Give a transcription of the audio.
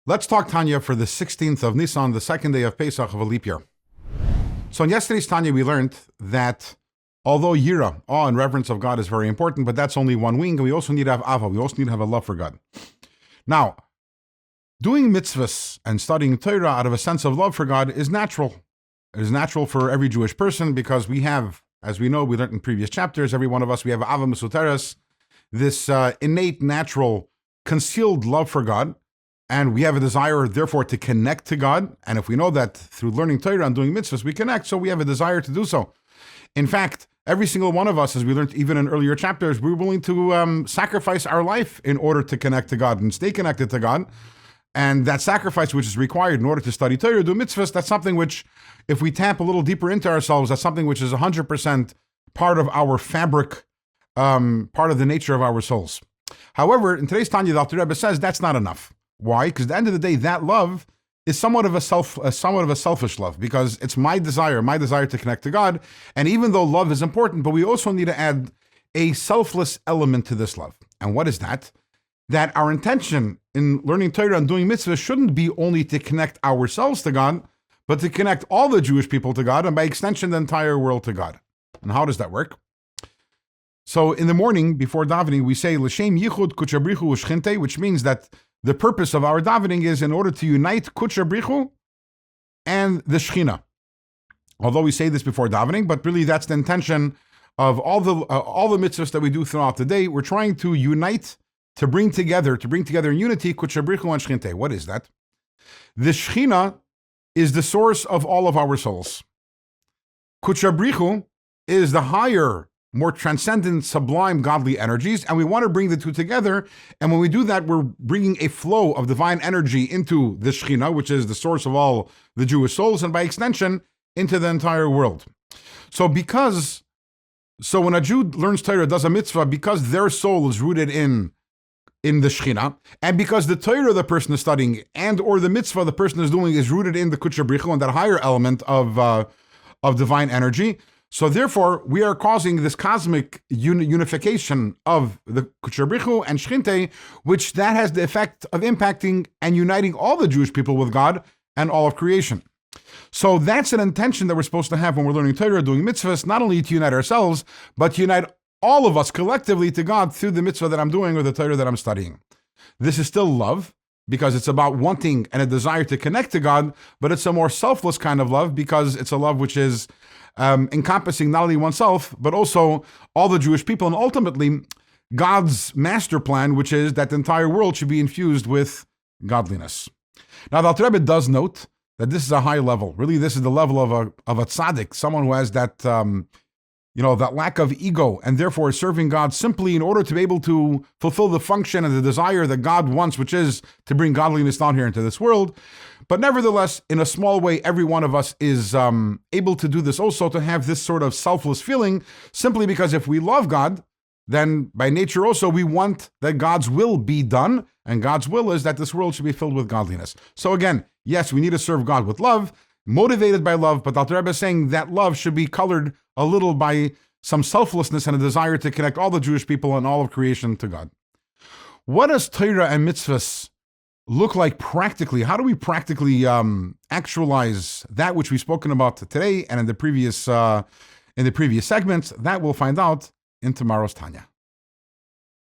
Let's talk Tanya for the 16th of Nisan, the second day of Pesach of a leap year. So in yesterday's Tanya, we learned that although yira, awe and reverence of God, is very important, but that's only one wing, and we also need to have ava, we also need to have a love for God. Now, doing mitzvahs and studying Torah out of a sense of love for God is natural. It is natural for every Jewish person because we have, as we know, we learned in previous chapters, every one of us, we have ava mesuteres, this innate, natural, concealed love for God. And we have a desire, therefore, to connect to God. And if we know that through learning Torah and doing mitzvahs, we connect, so we have a desire to do so. In fact, every single one of us, as we learned even in earlier chapters, we're willing to sacrifice our life in order to connect to God and stay connected to God. And that sacrifice which is required in order to study Torah, do mitzvahs, that's something which, if we tap a little deeper into ourselves, that's something which is 100% part of our fabric, part of the nature of our souls. However, in today's Tanya, the Alter Rebbe says that's not enough. Why? Because at the end of the day, that love is somewhat of a selfish love, because it's my desire to connect to God. And even though love is important, but we also need to add a selfless element to this love. And what is that? That our intention in learning Torah and doing mitzvahs shouldn't be only to connect ourselves to God, but to connect all the Jewish people to God, and by extension, the entire world to God. And how does that work? So in the morning, before davening, we say, L'shem yichud kudsha brichu u'shchinte, which means that the purpose of our davening is in order to unite kudsha brichu and the Shechina. Although we say this before davening, but really that's the intention of all the mitzvahs that we do throughout the day. We're trying to unite, to bring together in unity kudsha brichu and Shechinte. What is that? The Shechina is the source of all of our souls. Kudsha brichu is the higher, more transcendent, sublime, godly energies, and we want to bring the two together. And when we do that, we're bringing a flow of divine energy into the Shechina, which is the source of all the Jewish souls, and by extension, into the entire world. So when a Jew learns Torah, does a mitzvah, because their soul is rooted in the Shechina, and because the Torah the person is studying and or the mitzvah the person is doing is rooted in the Kudsha Brichu and that higher element of divine energy. So therefore, we are causing this cosmic unification of the Kudsha Brichu and Shechinte, which that has the effect of impacting and uniting all the Jewish people with God and all of creation. So that's an intention that we're supposed to have when we're learning Torah, doing mitzvahs, not only to unite ourselves, but to unite all of us collectively to God through the mitzvah that I'm doing or the Torah that I'm studying. This is still love, because it's about wanting and a desire to connect to God, but it's a more selfless kind of love, because it's a love which is encompassing not only oneself, but also all the Jewish people, and ultimately God's master plan, which is that the entire world should be infused with godliness. Now, the Alter Rebbe does note that this is a high level. Really, this is the level of a tzaddik, someone who has that that lack of ego, and therefore is serving God simply in order to be able to fulfill the function and the desire that God wants, which is to bring godliness down here into this world. But nevertheless, in a small way, every one of us is able to do this also, to have this sort of selfless feeling, simply because if we love God, then by nature also we want that God's will be done, and God's will is that this world should be filled with godliness. So again, yes, we need to serve God with love, motivated by love, but the Alter Rebbe is saying that love should be colored a little by some selflessness and a desire to connect all the Jewish people and all of creation to God. What does Torah and mitzvahs look like practically? How do we practically actualize that which we've spoken about today and in the previous segments? That we'll find out in tomorrow's Tanya.